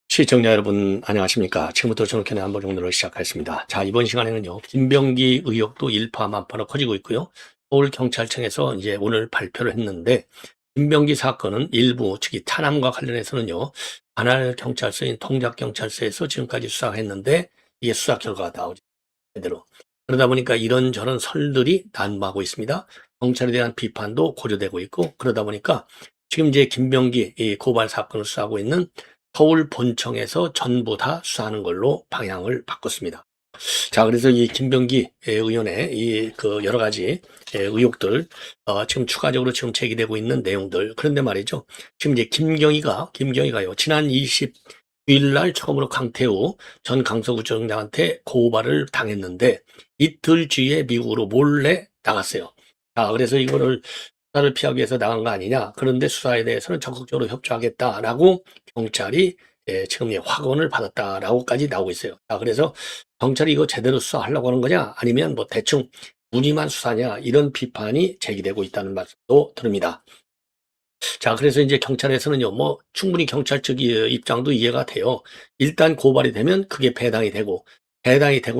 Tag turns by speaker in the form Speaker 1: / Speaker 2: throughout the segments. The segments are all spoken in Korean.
Speaker 1: 시청자 여러분 안녕하십니까. 지금부터 전국현의 안보정도를 시작하겠습니다. 자, 이번 시간에는요, 김병기 의혹도 일파만파로 커지고 있고요. 서울경찰청에서 이제 오늘 발표를 했는데, 김병기 사건은 일부 특히 탄압과 관련해서는요, 관할 경찰서인 통작경찰서에서 지금까지 수사했는데 이게 수사 결과가 나오지 제대로. 그러다 보니까 이런저런 설들이 난무하고 있습니다. 경찰에 대한 비판도 고려되고 있고, 그러다 보니까 지금 이제 김병기 이 고발 사건을 수사하고 있는 서울 본청에서 전부 다 수사하는 걸로 방향을 바꿨습니다. 자, 그래서 이 김병기 의원의 이 그 여러 가지 의혹들, 지금 추가적으로 지금 제기되고 있는 내용들. 그런데 말이죠. 지금 이제 김경희가요, 지난 29일 날 처음으로 강태우 전 강서구청장한테 고발을 당했는데 이틀 뒤에 미국으로 몰래 나갔어요. 자, 그래서 이거를 수사를 피하기 위해서 나간 거 아니냐. 그런데 수사에 대해서는 적극적으로 협조하겠다라고 경찰이 지금 확언을 받았다라고까지 나오고 있어요. 자, 그래서 경찰이 이거 제대로 수사하려고 하는 거냐, 아니면 뭐 대충 무늬만 수사냐, 이런 비판이 제기되고 있다는 말씀도 드립니다. 자, 그래서 이제 경찰에서는요, 뭐 충분히 경찰 측 입장도 이해가 돼요. 일단 고발이 되면 그게 배당이 되고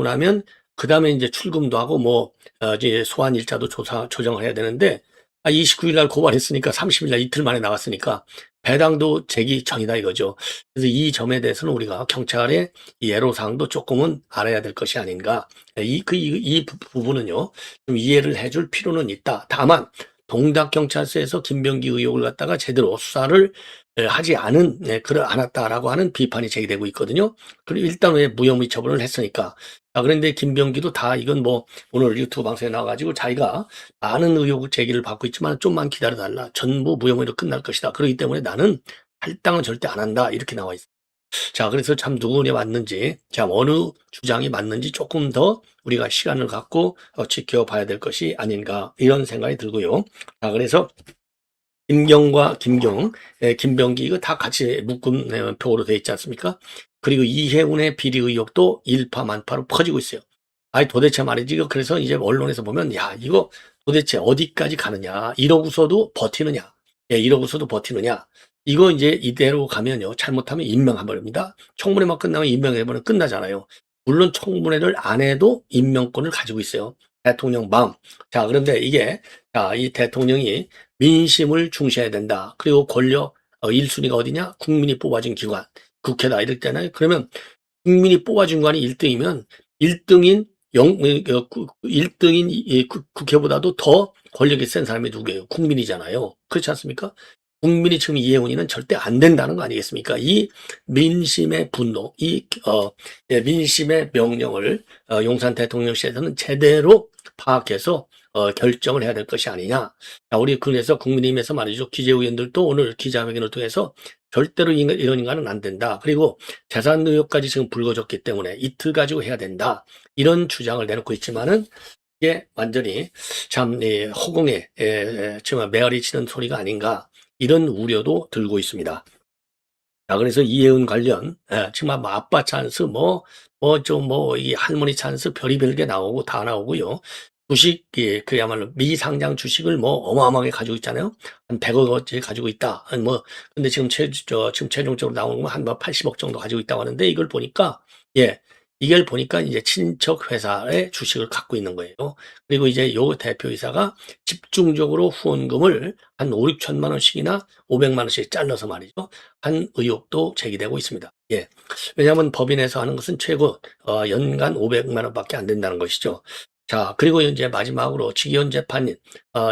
Speaker 1: 나면 그 다음에 이제 출금도 하고 뭐 이제 소환 일자도 조정을 해야 되는데, 29일 날 고발했으니까 30일 날 이틀 만에 나갔으니까 배당도 제기 전이다 이거죠. 그래서 이 점에 대해서는 우리가 경찰의 이 애로사항도 조금은 알아야 될 것이 아닌가. 이 부분은요, 좀 이해를 해줄 필요는 있다. 다만 동작경찰서에서 김병기 의혹을 갖다가 제대로 수사를 하지 않았다라고 하는 비판이 제기되고 있거든요. 그리고 일단 왜 무혐의 처분을 했으니까. 그런데 김병기도 다 이건 뭐 오늘 유튜브 방송에 나와가지고 자기가 많은 의혹 제기를 받고 있지만 좀만 기다려달라. 전부 무혐의로 끝날 것이다. 그렇기 때문에 나는 할당은 절대 안 한다. 이렇게 나와 있어요. 자, 그래서 참 누구에 맞는지, 참 어느 주장이 맞는지 조금 더 우리가 시간을 갖고 지켜봐야 될 것이 아닌가, 이런 생각이 들고요. 자, 그래서 김경과 김병기 이거 다 같이 묶은 표로 되어 있지 않습니까? 그리고 이혜훈의 비리 의혹도 일파만파로 퍼지고 있어요. 아니 도대체 말이지. 그래서 이제 언론에서 보면 야, 이거 도대체 어디까지 가느냐, 이러고서도 버티느냐, 이러고서도 버티느냐. 이거 이제 이대로 가면요, 잘못하면 임명해버립니다. 청문회만 끝나면 임명해버리면 끝나잖아요. 물론 청문회를 안 해도 임명권을 가지고 있어요. 대통령 마음. 자, 그런데 이게, 자, 이 대통령이 민심을 중시해야 된다. 그리고 권력 1순위가 어디냐? 국민이 뽑아준 기관, 국회다 이럴 때는, 그러면 국민이 뽑아준 기관이 1등이면 1등인 1등인 국회보다도 더 권력이 센 사람이 누구예요? 국민이잖아요. 그렇지 않습니까? 국민이 지금 이혜훈이는 절대 안 된다는 거 아니겠습니까? 이 민심의 분노, 민심의 명령을 용산 대통령실에서는 제대로 파악해서 결정을 해야 될 것이 아니냐. 자, 우리 그래서 국민의힘에서 말이죠, 기재위원들도 오늘 기자회견을 통해서 절대로 이런 인간은 안 된다. 그리고 재산 의혹까지 지금 불거졌기 때문에 이틀 가지고 해야 된다. 이런 주장을 내놓고 있지만은 이게 완전히 참 허공에 정말 메아리 치는 소리가 아닌가, 이런 우려도 들고 있습니다. 자, 그래서 이혜훈 관련, 정말 뭐 아빠 찬스, 이 할머니 찬스 별의별 게 나오고 다 나오고요. 주식, 그야말로 미상장 주식을 뭐 어마어마하게 가지고 있잖아요. 한 100억 어치 가지고 있다. 근데 지금 지금 최종적으로 나오는 건 한 80억 정도 가지고 있다고 하는데, 이걸 보니까, 이걸 보니까 이제 친척 회사의 주식을 갖고 있는 거예요. 그리고 이제 요 대표이사가 집중적으로 후원금을 한 5, 6천만 원씩이나 500만 원씩 잘라서 말이죠, 한 의혹도 제기되고 있습니다. 왜냐하면 법인에서 하는 것은 최고 연간 500만 원밖에 안 된다는 것이죠. 자, 그리고 이제 마지막으로 직위원 재판인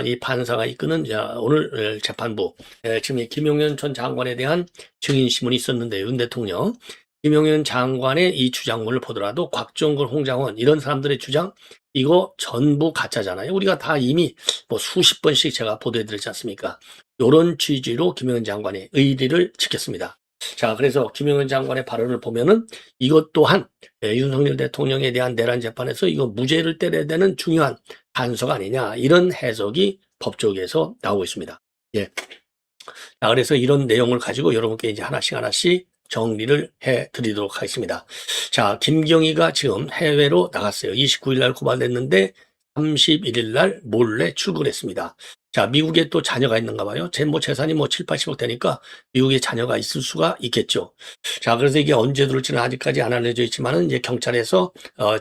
Speaker 1: 이 판사가 이끄는 오늘 재판부, 지금 이 김용현 전 장관에 대한 증인 신문이 있었는데, 윤 대통령 김용현 장관의 이 주장문을 보더라도 곽종근, 홍장원 이런 사람들의 주장, 이거 전부 가짜잖아요. 우리가 다 이미 뭐 수십 번씩 제가 보도해드렸지 않습니까? 이런 취지로 김용현 장관의 의리를 지켰습니다. 자, 그래서 김용현 장관의 발언을 보면은 이것 또한 윤석열 대통령에 대한 내란 재판에서 이거 무죄를 때려야 되는 중요한 단서가 아니냐, 이런 해석이 법조계에서 나오고 있습니다. 자, 그래서 이런 내용을 가지고 여러분께 이제 하나씩 정리를 해 드리도록 하겠습니다. 자, 김경희가 지금 해외로 나갔어요. 29일 날 고발됐는데 31일 날 몰래 출국을 했습니다. 자, 미국에 또 자녀가 있는가 봐요. 재산이 7, 80억 되니까 미국에 자녀가 있을 수가 있겠죠. 자, 그래서 이게 언제 들어올지는 아직까지 안 알려져 있지만은 이제 경찰에서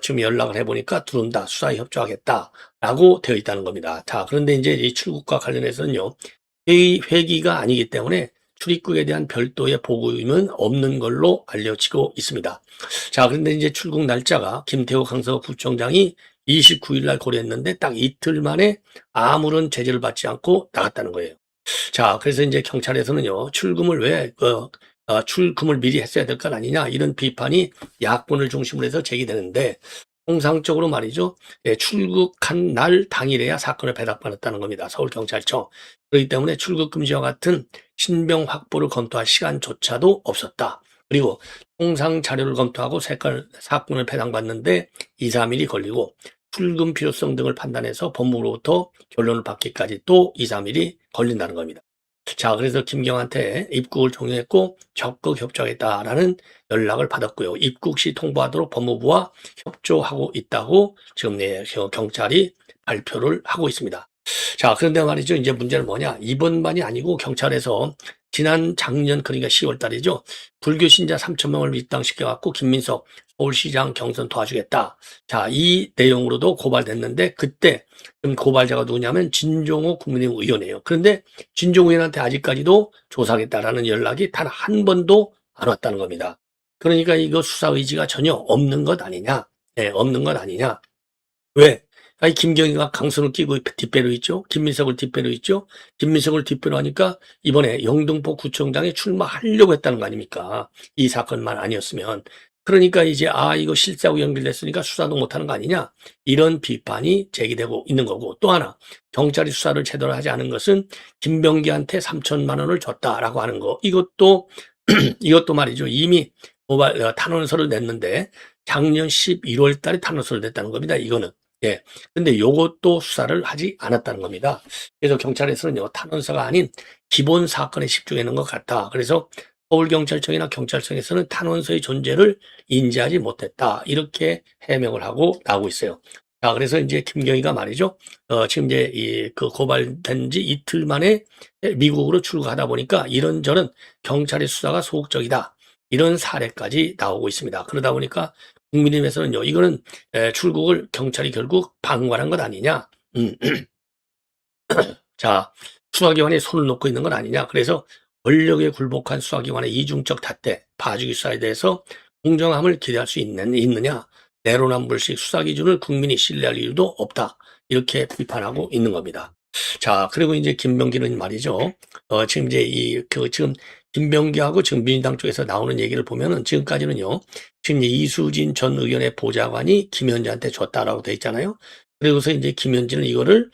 Speaker 1: 지금 연락을 해보니까 들어온다, 수사에 협조하겠다라고 되어 있다는 겁니다. 자, 그런데 이제 이 출국과 관련해서는요, 회기가 아니기 때문에 출입국에 대한 별도의 보고임은 없는 걸로 알려지고 있습니다. 자, 그런데 이제 출국 날짜가 김태호 강서구 구청장이 29일 날 고려했는데 딱 이틀 만에 아무런 제재를 받지 않고 나갔다는 거예요. 자, 그래서 이제 경찰에서는요, 출금을 미리 했어야 될 것 아니냐, 이런 비판이 야권을 중심으로 해서 제기되는데, 통상적으로 말이죠, 출국한 날 당일에야 사건을 배닥받았다는 겁니다. 서울경찰청. 그렇기 때문에 출국 금지와 같은 신병 확보를 검토할 시간조차도 없었다. 그리고 통상 자료를 검토하고 사건을 배당받는데 2, 3일이 걸리고, 출금 필요성 등을 판단해서 법무부로부터 결론을 받기까지 또 2, 3일이 걸린다는 겁니다. 자, 그래서 김경한테 입국을 종료했고 적극 협조하겠다라는 연락을 받았고요. 입국 시 통보하도록 법무부와 협조하고 있다고 지금 경찰이 발표를 하고 있습니다. 자, 그런데 말이죠. 이제 문제는 뭐냐? 이번만이 아니고 경찰에서 지난 작년, 그러니까 10월 달이죠. 불교 신자 3,000명을 밀당시켜갖고 김민석 서울시장 경선 도와주겠다. 자, 이 내용으로도 고발됐는데, 그때 고발자가 누구냐면 진종호 국민의힘 의원이에요. 그런데 진종호 의원한테 아직까지도 조사하겠다라는 연락이 단 한 번도 안 왔다는 겁니다. 그러니까 이거 수사 의지가 전혀 없는 것 아니냐? 네, 없는 것 아니냐? 왜? 아니, 김경희가 강선을 끼고 뒷배로 있죠? 김민석을 뒷배로 있죠? 김민석을 뒷배로 하니까 이번에 영등포 구청장에 출마하려고 했다는 거 아닙니까? 이 사건만 아니었으면. 그러니까 이제, 이거 실사하고 연결됐으니까 수사도 못하는 거 아니냐? 이런 비판이 제기되고 있는 거고, 또 하나, 경찰이 수사를 제대로 하지 않은 것은 김병기한테 3천만 원을 줬다라고 하는 거. 이것도 말이죠. 이미 탄원서를 냈는데 작년 11월 달에 탄원서를 냈다는 겁니다. 이거는. 예. 근데 요것도 수사를 하지 않았다는 겁니다. 그래서 경찰에서는요, 탄원서가 아닌 기본 사건에 집중하는 것 같다. 그래서 서울경찰청이나 경찰청에서는 탄원서의 존재를 인지하지 못했다. 이렇게 해명을 하고 나오고 있어요. 자, 그래서 이제 김경희가 말이죠. 지금 이제 고발된 지 이틀 만에 미국으로 출국하다 보니까 이런저런 경찰의 수사가 소극적이다. 이런 사례까지 나오고 있습니다. 그러다 보니까 국민의힘에서는요, 이거는 출국을 경찰이 결국 방관한 것 아니냐. 자, 수사기관에 손을 놓고 있는 건 아니냐. 그래서 권력에 굴복한 수사기관의 이중적 잣대, 봐주기 수사에 대해서 공정함을 기대할 수 있느냐. 내로남불식 수사 기준을 국민이 신뢰할 이유도 없다. 이렇게 비판하고 있는 겁니다. 자, 그리고 이제 김병기는 말이죠. 지금 이제 지금 김병기하고 지금 민주당 쪽에서 나오는 얘기를 보면은 지금까지는요. 지금 이수진 전 의원의 보좌관이 김현지한테 줬다라고 돼 있잖아요. 그리고서 이제 김현지는 이거를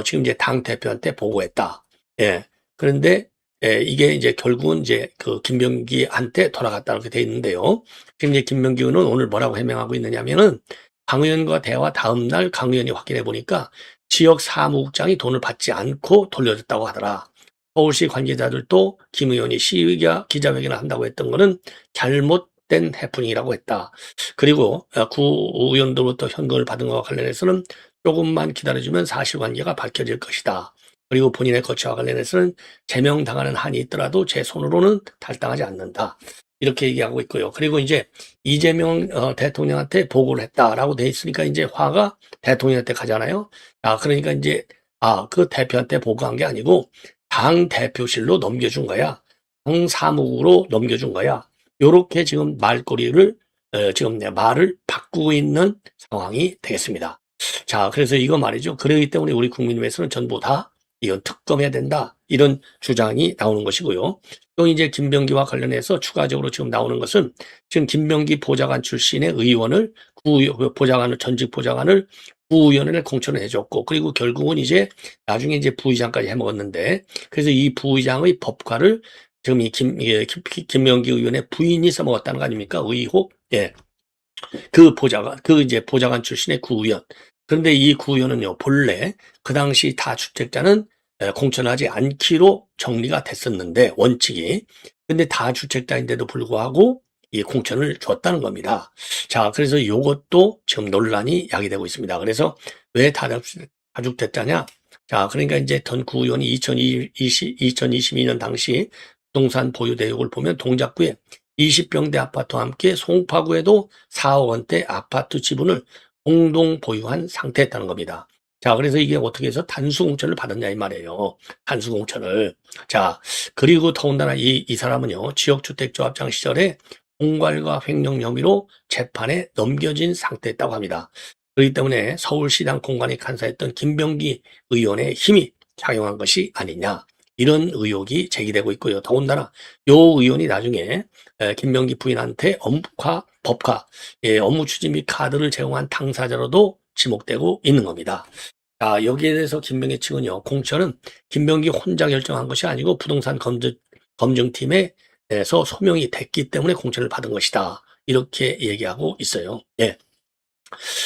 Speaker 1: 지금 이제 당 대표한테 보고했다. 예. 그런데 이게 이제 결국은 이제 김병기한테 돌아갔다 이렇게 돼 있는데요. 지금 이제 김병기 의원은 오늘 뭐라고 해명하고 있느냐면은 강 의원과 대화 다음 날 강 의원이 확인해 보니까 지역 사무국장이 돈을 받지 않고 돌려줬다고 하더라. 서울시 관계자들도 김 의원이 기자회견을 한다고 했던 거는 잘못된 해프닝이라고 했다. 그리고 구 의원들로부터 현금을 받은 것과 관련해서는 조금만 기다려주면 사실관계가 밝혀질 것이다. 그리고 본인의 거취와 관련해서는 제명당하는 한이 있더라도 제 손으로는 탈당하지 않는다. 이렇게 얘기하고 있고요. 그리고 이제 이재명 대통령한테 보고를 했다라고 돼 있으니까 이제 화가 대통령한테 가잖아요. 그러니까 이제 그 대표한테 보고한 게 아니고 당 대표실로 넘겨준 거야. 당 사무국으로 넘겨준 거야. 요렇게 지금 말꼬리를 지금 말을 바꾸고 있는 상황이 되겠습니다. 자, 그래서 이거 말이죠. 그러기 때문에 우리 국민의힘에서는 전부 다 이건 특검해야 된다. 이런 주장이 나오는 것이고요. 또 이제 김병기와 관련해서 추가적으로 지금 나오는 것은 지금 김병기 보좌관 출신의 의원을 전직 보좌관을 부의원을 공천을 해줬고, 그리고 결국은 이제 나중에 이제 부의장까지 해먹었는데, 그래서 이 부의장의 법과를 지금 이 김병기 의원의 부인이 써먹었다는 거 아닙니까? 의혹. 예. 이제 보좌관 출신의 구의원. 그런데 이 구의원은요, 본래 그 당시 다 주택자는 공천하지 않기로 정리가 됐었는데 원칙이. 근데 다 주택자인데도 불구하고 이 공천을 줬다는 겁니다. 자, 그래서 이것도 지금 논란이 야기되고 있습니다. 그래서 왜 다주택자냐? 자, 그러니까 이제 전 구의원이 2022년 당시 부동산 보유 내역을 보면 동작구에 20평대 아파트와 함께 송파구에도 4억 원대 아파트 지분을 공동 보유한 상태였다는 겁니다. 자, 그래서 이게 어떻게 해서 단수 공천을 받았냐 이 말이에요. 단수 공천을. 자, 그리고 더군다나 이 사람은요, 지역주택조합장 시절에 공갈과 횡령 혐의로 재판에 넘겨진 상태였다고 합니다. 그렇기 때문에 서울시당 공관위 간사였던 김병기 의원의 힘이 작용한 것이 아니냐, 이런 의혹이 제기되고 있고요. 더군다나 요 의원이 나중에 김병기 부인한테 법카 업무 추진 및 카드를 제공한 당사자로도 지목되고 있는 겁니다. 자, 여기에 대해서 김병기 측은요, 공천은 김병기 혼자 결정한 것이 아니고 부동산 검증팀에서 소명이 됐기 때문에 공천을 받은 것이다, 이렇게 얘기하고 있어요. 예.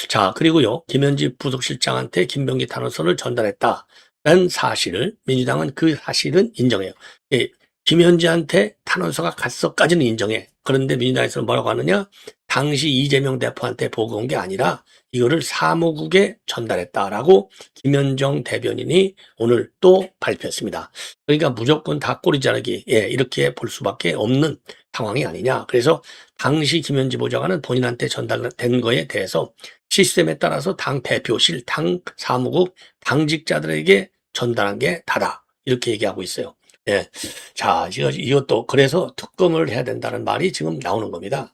Speaker 1: 자, 그리고요, 김현지 부속실장한테 김병기 탄원서를 전달했다는 사실을 민주당은 그 사실은 인정해요. 예, 김현지한테 탄원서가 갔어까지는 인정해. 그런데 민주당에서는 뭐라고 하느냐? 당시 이재명 대표한테 보고 온 게 아니라 이거를 사무국에 전달했다라고 김현정 대변인이 오늘 또 발표했습니다. 그러니까 무조건 다 꼬리 자르기, 이렇게 볼 수밖에 없는 상황이 아니냐. 그래서 당시 김현지 보좌관은 본인한테 전달된 거에 대해서 시스템에 따라서 당 대표실, 당 사무국, 당직자들에게 전달한 게 다다, 이렇게 얘기하고 있어요. 예. 자, 이것도 그래서 특검을 해야 된다는 말이 지금 나오는 겁니다.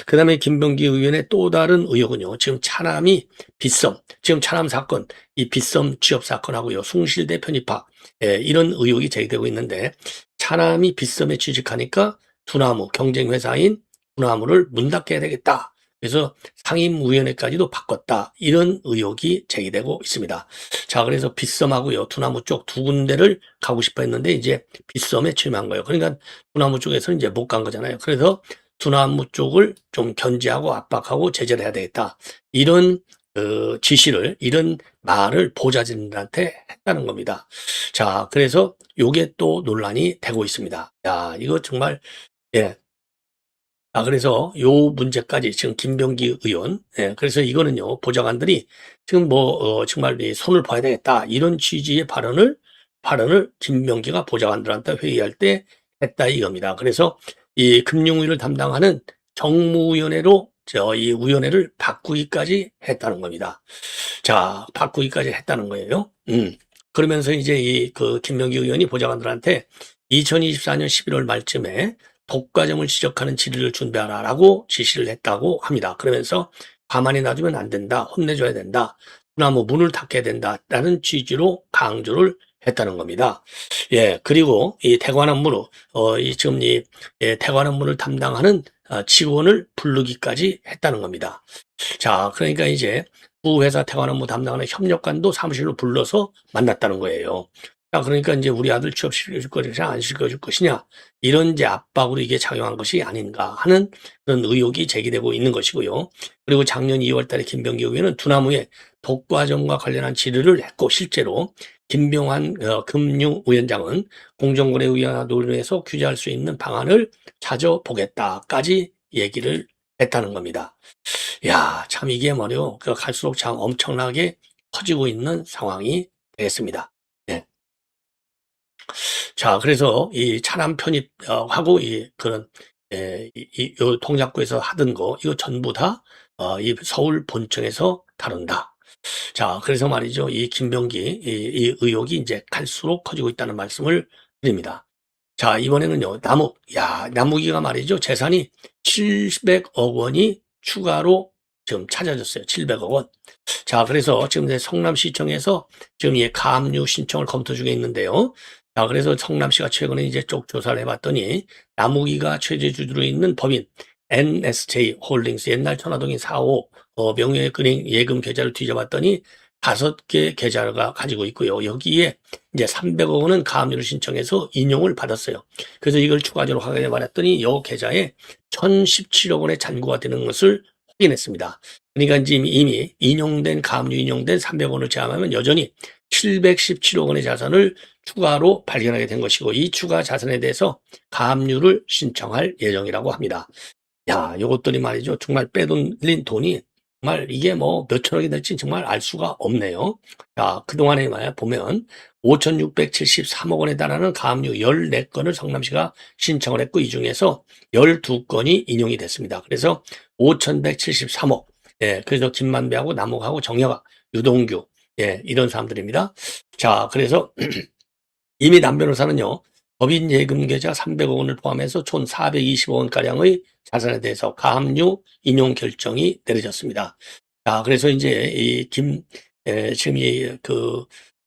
Speaker 1: 그 다음에 김병기 의원의 또 다른 의혹은요, 지금 차남이 빗썸, 지금 차남 사건, 이 빗썸 취업 사건하고요, 숭실대 편입학, 이런 의혹이 제기되고 있는데, 차남이 빗썸에 취직하니까 두나무, 경쟁회사인 두나무를 문 닫게 해야 되겠다, 그래서 상임위원회까지도 바꿨다, 이런 의혹이 제기되고 있습니다. 자, 그래서 빗썸하고요, 두나무 쪽 두 군데를 가고 싶어 했는데 이제 빗썸에 취임한 거예요. 그러니까 두나무 쪽에서는 이제 못 간 거잖아요. 그래서 두나무 쪽을 좀 견제하고 압박하고 제재를 해야 되겠다, 이런 지시를, 이런 말을 보좌진들한테 했다는 겁니다. 자, 그래서 요게 또 논란이 되고 있습니다. 야, 이거 정말, 예. 그래서 요 문제까지 지금 김병기 의원, 그래서 이거는요, 보좌관들이 지금 정말 손을 봐야 되겠다, 이런 취지의 발언을 김병기가 보좌관들한테 회의할 때 했다, 이겁니다. 그래서 이 금융위를 담당하는 정무위원회로 이 위원회를 바꾸기까지 했다는 겁니다. 자, 바꾸기까지 했다는 거예요. 그러면서 이제 김병기 의원이 보좌관들한테 2024년 11월 말쯤에 독과점을 지적하는 질의를 준비하라라고 지시를 했다고 합니다. 그러면서 가만히 놔두면 안 된다, 혼내줘야 된다, 두나무 문을 닫게 된다라는 취지로 강조를 했다는 겁니다. 예, 그리고 이 태관 업무로 지금 태관 업무를 담당하는 직원을 부르기까지 했다는 겁니다. 자, 그러니까 이제 부회사 태관 업무 담당하는 협력관도 사무실로 불러서 만났다는 거예요. 자, 그러니까 이제 우리 아들 취업시켜줄 것이냐, 안 시켜줄 것이냐, 이런 이제 압박으로 이게 작용한 것이 아닌가 하는 그런 의혹이 제기되고 있는 것이고요. 그리고 작년 2월 달에 김병기 의원은 두나무에 독과점과 관련한 질의를 했고, 실제로 김병환 금융위원장은 공정거래위원회 논의에서 규제할 수 있는 방안을 찾아보겠다까지 얘기를 했다는 겁니다. 야, 참 이게 말이요, 갈수록 참 엄청나게 커지고 있는 상황이 되겠습니다. 네. 자, 그래서 이 차남 편입하고 요 동작구에서 하던 거, 이거 전부 다 이 서울 본청에서 다룬다. 자, 그래서 말이죠, 이 김병기 이 의혹이 이제 갈수록 커지고 있다는 말씀을 드립니다. 자, 이번에는요, 나무기가 말이죠, 재산이 700억 원이 추가로 지금 찾아졌어요. 700억 원. 자, 그래서 지금 성남시청에서 지금 이 가압류 신청을 검토 중에 있는데요. 자, 그래서 성남시가 최근에 이제 쪽 조사를 해봤더니 나무기가 최대주주로 있는 법인 NSJ 홀딩스, 옛날 천화동인 4호 명예은행 예금 계좌를 뒤져봤더니 5개 계좌가 가지고 있고요. 여기에 이제 300억 원은 가압류를 신청해서 인용을 받았어요. 그래서 이걸 추가적으로 확인해 봤더니 이 계좌에 1,017억 원의 잔고가 되는 것을 확인했습니다. 그러니까 이미 가압류 인용된 300억 원을 제함하면 여전히 717억 원의 자산을 추가로 발견하게 된 것이고 이 추가 자산에 대해서 가압류를 신청할 예정이라고 합니다. 야, 요것들이 말이죠. 정말 빼돌린 돈이 정말 이게 뭐 몇천억이 될지 정말 알 수가 없네요. 자, 그동안에 보면 5,673억 원에 달하는 가압류 14건을 성남시가 신청을 했고 이 중에서 12건이 인용이 됐습니다. 그래서 5,173억. 예, 그래서 김만배하고 남욱하고 정여가, 유동규, 예, 이런 사람들입니다. 자, 그래서 이미 남 변호사는요, 법인 예금 계좌 300억 원을 포함해서 총 420억 원가량의 자산에 대해서 가압류 인용 결정이 내려졌습니다. 자, 그래서 이제 지금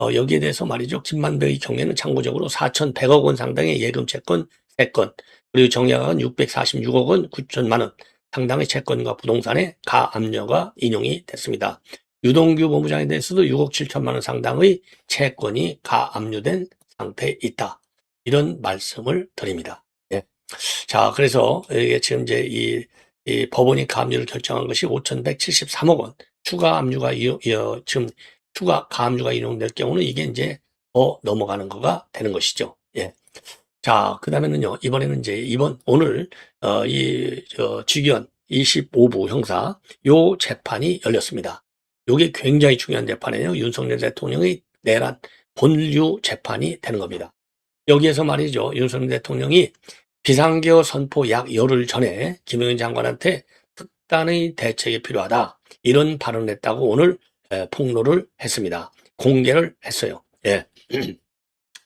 Speaker 1: 여기에 대해서 말이죠. 김만배의 경우에는 참고적으로 4,100억 원 상당의 예금 채권 3건, 그리고 정약은 646억 원 9천만 원 상당의 채권과 부동산에 가압류가 인용이 됐습니다. 유동규 본부장에 대해서도 6억 7천만 원 상당의 채권이 가압류된 상태에 있다. 이런 말씀을 드립니다. 예. 자, 그래서 이게 지금 이제 이 법원이 가압류를 결정한 것이 5,173억 원 추가 압류가 지금 추가 가압류가 인용될 경우는 이게 이제 더 넘어가는 거가 되는 것이죠. 예. 자, 그다음에는요. 이번에는 이제 오늘 직위원 25부 형사 요 재판이 열렸습니다. 요게 굉장히 중요한 재판이에요. 윤석열 대통령의 내란 본류 재판이 되는 겁니다. 여기에서 말이죠. 윤석열 대통령이 비상계엄 선포 약 열흘 전에 김영현 장관한테 특단의 대책이 필요하다. 이런 발언을 했다고 오늘 폭로를 했습니다. 공개를 했어요. 예.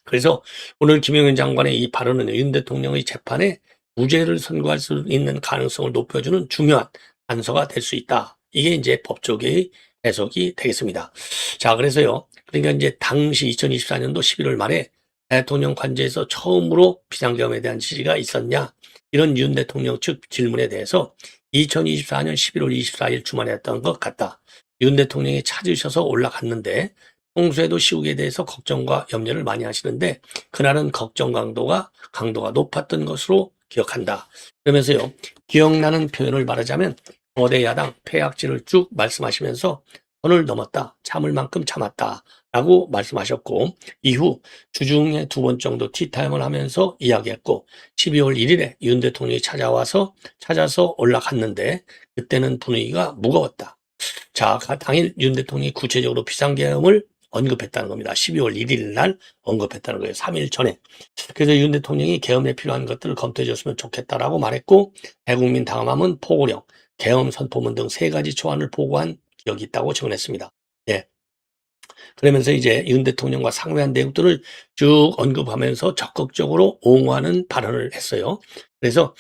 Speaker 1: 그래서 오늘 김영현 장관의 이 발언은 윤 대통령의 재판에 무죄를 선고할 수 있는 가능성을 높여주는 중요한 단서가 될 수 있다. 이게 이제 법조계의 해석이 되겠습니다. 자, 그래서요. 그러니까 이제 당시 2024년도 11월 말에 대통령 관저에서 처음으로 비상계엄에 대한 지시가 있었냐? 이런 윤 대통령 측 질문에 대해서 2024년 11월 24일 주말에 했던 것 같다. 윤 대통령이 찾으셔서 올라갔는데 평소에도 시국에 대해서 걱정과 염려를 많이 하시는데 그날은 걱정 강도가 높았던 것으로 기억한다. 그러면서요. 기억나는 표현을 말하자면 거대 야당 폐악질을 쭉 말씀하시면서 선을 넘었다. 참을 만큼 참았다. 라고 말씀하셨고 이후 주중에 2번 정도 티타임을 하면서 이야기했고 12월 1일에 윤 대통령이 찾아서 올라갔는데 그때는 분위기가 무거웠다. 자, 당일 윤 대통령이 구체적으로 비상계엄을 언급했다는 겁니다. 12월 1일 날 언급했다는 거예요. 3일 전에. 그래서 윤 대통령이 계엄에 필요한 것들을 검토해 줬으면 좋겠다라고 말했고 대국민 당함하면 포고령, 계엄 선포문 등 3가지 초안을 보고한 기억이 있다고 증언했습니다. 예. 그러면서 이제 윤 대통령과 상회한 내용들을 쭉 언급하면서 적극적으로 옹호하는 발언을 했어요. 그래서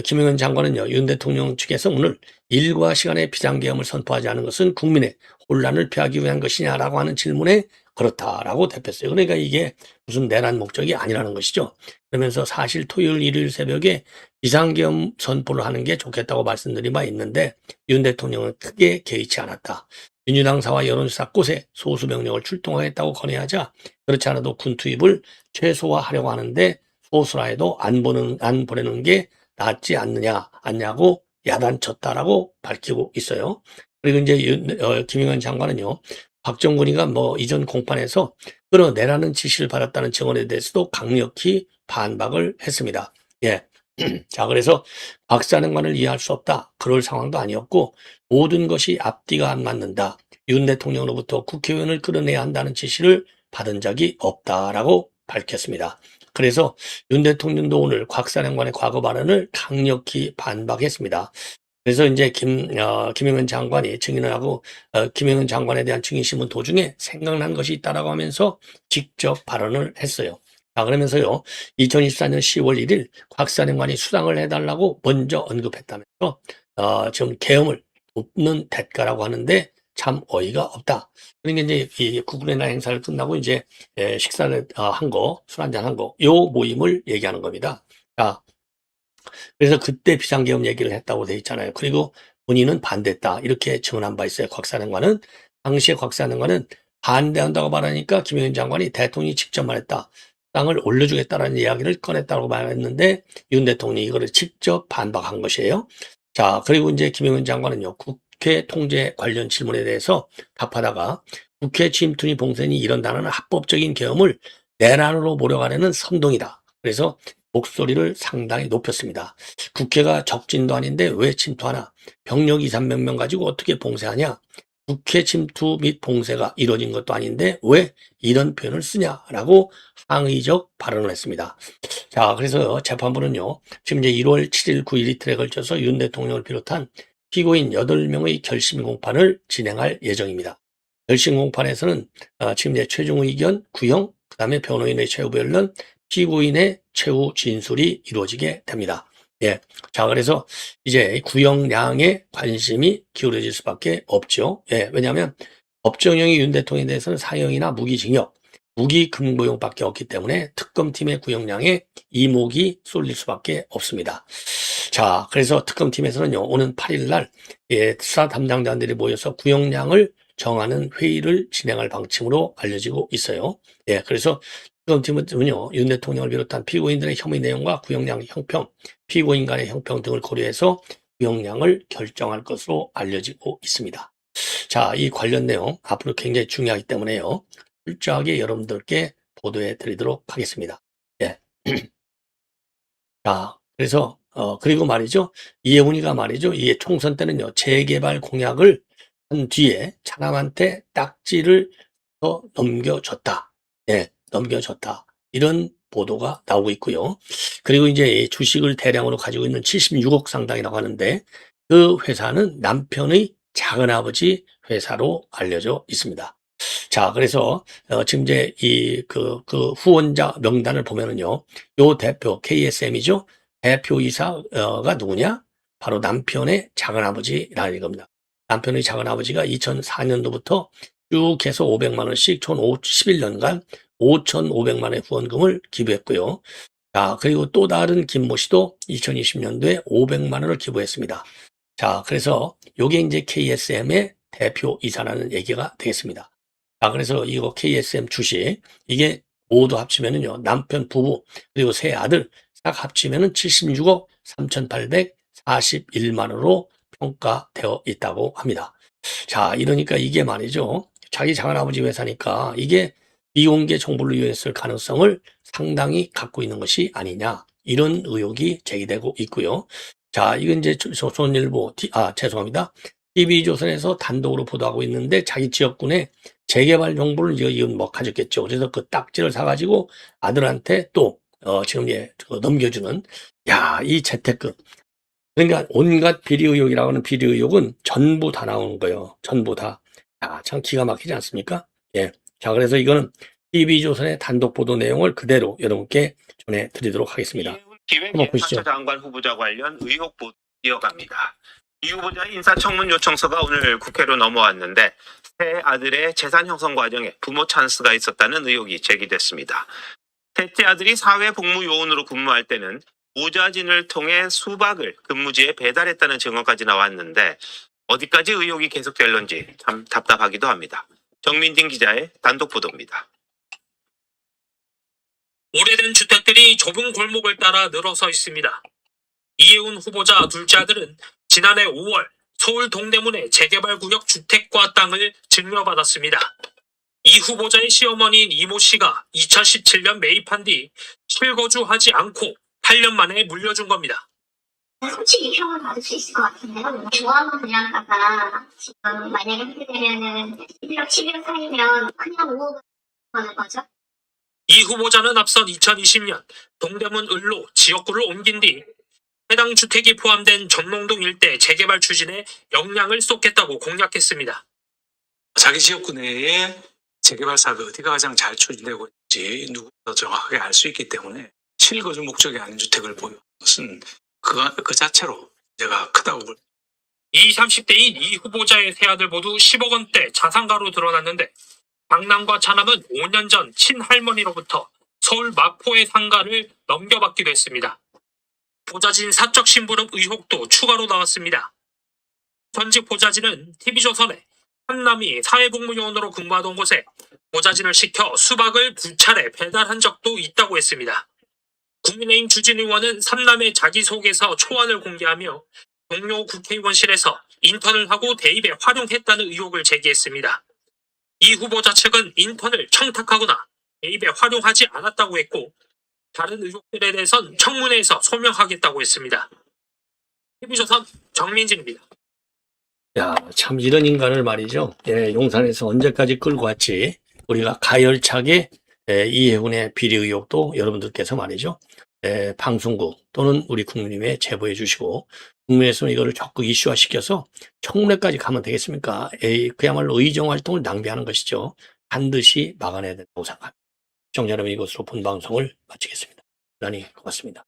Speaker 1: 김영현 장관은요. 윤 대통령 측에서 오늘 일과 시간에 비상계엄을 선포하지 않은 것은 국민의 혼란을 피하기 위한 것이냐라고 하는 질문에 그렇다라고 답했어요. 그러니까 이게 무슨 내란 목적이 아니라는 것이죠. 그러면서 사실 토요일, 일요일 새벽에 비상계엄 선포를 하는 게 좋겠다고 말씀드린 바 있는데 윤 대통령은 크게 개의치 않았다. 민주당사와 여론조사 곳에 소수 병력을 출동하겠다고 건의하자 그렇지 않아도 군 투입을 최소화하려고 하는데 소수라 해도 안 보내는 게 낫지 않냐고 야단쳤다라고 밝히고 있어요. 그리고 이제 김영현 장관은요. 박정근이가 이전 공판에서 끌어내라는 지시를 받았다는 증언에 대해서도 강력히 반박을 했습니다. 예. 자, 그래서 박 사령관을 이해할 수 없다. 그럴 상황도 아니었고 모든 것이 앞뒤가 안 맞는다. 윤 대통령으로부터 국회의원을 끌어내야 한다는 지시를 받은 적이 없다라고 밝혔습니다. 그래서 윤 대통령도 오늘 곽 사령관의 과거 발언을 강력히 반박했습니다. 그래서 이제 김영현 장관이 증인을 하고 김영현 장관에 대한 증인신문 도중에 생각난 것이 있다라고 하면서 직접 발언을 했어요. 자, 그러면서요, 2024년 10월 1일 곽 사령관이 수당을 해달라고 먼저 언급했다면서 지금 계엄을 돕는 대가라고 하는데 참 어이가 없다. 그러니까 이제 이 국군의 날 행사를 끝나고 이제 식사를 한 거, 술 한잔 한 거, 요 모임을 얘기하는 겁니다. 자, 그래서 그때 비상계엄 얘기를 했다고 돼 있잖아요. 그리고 본인은 반대했다. 이렇게 증언한 바 있어요. 곽 사령관은. 당시에 곽 사령관은 반대한다고 말하니까 김영현 장관이 대통령이 직접 말했다. 땅을 올려주겠다라는 이야기를 꺼냈다고 말했는데 윤 대통령이 이거를 직접 반박한 것이에요. 자, 그리고 이제 김영현 장관은요. 국회 통제 관련 질문에 대해서 답하다가 국회 침투니 봉쇄니 이런 단어는 합법적인 계엄을 내란으로 몰아가려는 선동이다. 그래서 목소리를 상당히 높였습니다. 국회가 적진도 아닌데 왜 침투하나? 병력 2, 300명 가지고 어떻게 봉쇄하냐? 국회 침투 및 봉쇄가 이루어진 것도 아닌데 왜 이런 표현을 쓰냐라고 항의적 발언을 했습니다. 자, 그래서 재판부는요, 지금 이제 1월 7일, 9일 이틀에 걸쳐서 윤 대통령을 비롯한 피고인 8명의 결심 공판을 진행할 예정입니다. 결심 공판에서는 지금 이제 최종 의견, 구형, 그다음에 변호인의 최후 변론, 피고인의 최후 진술이 이루어지게 됩니다. 예. 자, 그래서 이제 구형량에 관심이 기울어질 수밖에 없죠. 예. 왜냐하면 법정형이 윤 대통령에 대해서는 사형이나 무기징역, 무기금고형밖에 없기 때문에 특검팀의 구형량에 이목이 쏠릴 수밖에 없습니다. 자, 그래서 특검팀에서는요, 오는 8일 날 수사 담당자들이 모여서 구형량을 정하는 회의를 진행할 방침으로 알려지고 있어요. 예, 그래서 특검팀은요, 윤 대통령을 비롯한 피고인들의 혐의 내용과 구형량 형평, 피고인 간의 형평 등을 고려해서 구형량을 결정할 것으로 알려지고 있습니다. 자, 이 관련 내용 앞으로 굉장히 중요하기 때문에요. 철저하게 여러분들께 보도해 드리도록 하겠습니다. 예. 자, 그래서 그리고 말이죠. 이해훈이가 말이죠. 이 총선 때는요. 재개발 공약을 한 뒤에 차남한테 딱지를 더 넘겨줬다. 예, 넘겨줬다. 이런 보도가 나오고 있고요. 그리고 이제 주식을 대량으로 가지고 있는 76억 상당이라고 하는데 그 회사는 남편의 작은아버지 회사로 알려져 있습니다. 자, 그래서 지금 이제 그 후원자 명단을 보면은요, 요 대표 KSM이죠. 대표이사가 누구냐? 바로 남편의 작은아버지라는 이겁니다. 남편의 작은아버지가 2004년도부터 쭉 해서 500만 원씩 총 11년간 5,500만 원의 후원금을 기부했고요. 자, 그리고 또 다른 김모 씨도 2020년도에 500만 원을 기부했습니다. 자, 그래서 요게 이제 KSM의 대표이사라는 얘기가 되겠습니다. 자, 그래서 이거 KSM 주식, 이게 모두 합치면은요, 남편 부부, 그리고 세 아들 싹 합치면은 76억 3,841만 원으로 평가되어 있다고 합니다. 자, 이러니까 이게 말이죠. 자기 작은아버지 회사니까 이게 비공개 정보를 이용했을 가능성을 상당히 갖고 있는 것이 아니냐. 이런 의혹이 제기되고 있고요. 자, 이건 이제 조선일보, 죄송합니다. TV조선에서 단독으로 보도하고 있는데 자기 지역군에 재개발 정보를 이건 뭐 가졌겠죠. 그래서 그 딱지를 사가지고 아들한테 또, 지금 넘겨주는, 야, 이 재테크. 그러니까 온갖 비리 의혹이라고 하는 비리 의혹은 전부 다 나오는 거예요. 전부 다. 야, 참 기가 막히지 않습니까? 예. 자, 그래서 이거는 TV조선의 단독 보도 내용을 그대로 여러분께 전해드리도록 하겠습니다.
Speaker 2: 기획예산처 장관 후보자 관련 의혹 보도 이어갑니다. 이 후보자의 인사청문 요청서가 오늘 국회로 넘어왔는데 새 아들의 재산 형성 과정에 부모 찬스가 있었다는 의혹이 제기됐습니다. 셋째 아들이 사회복무요원으로 근무할 때는 모자진을 통해 수박을 근무지에 배달했다는 증언까지 나왔는데 어디까지 의혹이 계속될런지 참 답답하기도 합니다. 정민진 기자의 단독 보도입니다.
Speaker 3: 오래된 주택들이 좁은 골목을 따라 늘어서 있습니다. 이해훈 후보자 둘째 아들은 지난해 5월 서울 동대문의 재개발구역 주택과 땅을 증여받았습니다. 이 후보자의 시어머니인 이모 씨가 2017년 매입한 뒤 실거주하지 않고 8년 만에 물려준 겁니다.
Speaker 4: 솔직히 평을 받을 수 있을 것 같은데요. 좋아하는 분양가가 지금 만약에 하게 되면은 11억, 12억 사이면 그냥 5억을 받는 거죠.
Speaker 3: 이 후보자는 앞선 2020년 동대문 을로 지역구를 옮긴 뒤 해당 주택이 포함된 전농동 일대 재개발 추진에 역량을 쏟겠다고 공약했습니다.
Speaker 5: 자기 지역구 내에 재개발 사업이 어디가 가장 잘 추진되고 있는지 누구보다 정확하게 알 수 있기 때문에 실거주 목적이 아닌 주택을 보유하는 것은 그 자체로 문제가 크다고 볼.
Speaker 3: 20, 30대인 이 후보자의 세 아들 모두 10억 원대 자산가로 드러났는데 장남과 차남은 5년 전 친할머니로부터 서울 마포의 상가를 넘겨받기도 했습니다. 보좌진 사적 심부름 의혹도 추가로 나왔습니다. 전직 보좌진은 TV조선에 삼남이 사회복무요원으로 근무하던 곳에 보좌진을 시켜 수박을 2차례 배달한 적도 있다고 했습니다. 국민의힘 주진 의원은 삼남의 자기소개서 초안을 공개하며 동료 국회의원실에서 인턴을 하고 대입에 활용했다는 의혹을 제기했습니다. 이 후보자 측은 인턴을 청탁하거나 개입에 활용하지 않았다고 했고 다른 의혹들에 대해선 청문회에서 소명하겠다고 했습니다. TV조선 정민진입니다.
Speaker 1: 야, 참 이런 인간을 말이죠. 예, 용산에서 언제까지 끌고 왔지. 우리가 가열차게 이해훈의 비리 의혹도 여러분들께서 말이죠. 방송국 또는 우리 국민의회에 제보해 주시고 국민에서는 이거를 적극 이슈화시켜서 청문회까지 가면 되겠습니까? 그야말로 의정 활동을 낭비하는 것이죠. 반드시 막아내야 된다고 생각합니다. 시청자 여러분, 이것으로 본 방송을 마치겠습니다. 대단히 고맙습니다.